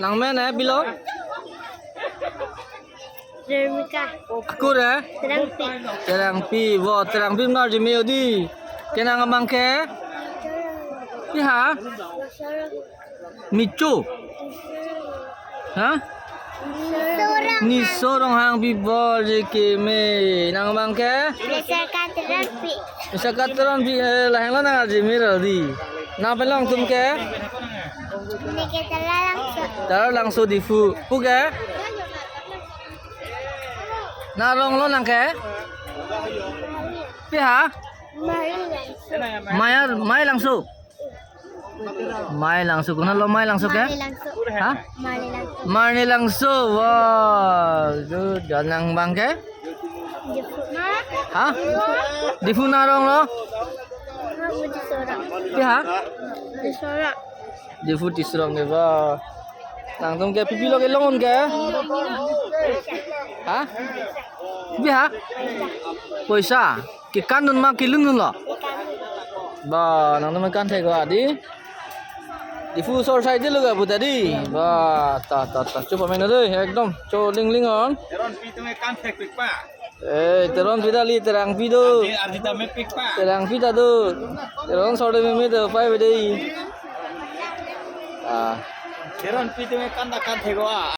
Lang men bilo. Jermika. Aku Terangpi. terang pi wo terang pi nar jimi odi. Kena ngamang ke? Ya. Micu. Hah? Ni sorong hang bibol je me nang bangke bisa kataran bi lahang la nang je me ri na pelong tum ke tara langsung di fu ke na rong lo nang ke pi ha mai langsung kuna lo mai langsung ke ha Marni langsung wah itu janang bangke ha di funarong lo ya di futi serong ke ba langsung ke pipi lo ke longon ke ha biha poisa ke kanun ma ke lunun lo ba nang ma kan thai ko adi di fu sor side lu ga tadi wah ta coba main deh ekdom co ling on Teron pi tu kan tek pik pa. teron vidali terang pido Arjita me pik pa. terang pita do teron sor de me do pai bede Teron pi tu kan tek ko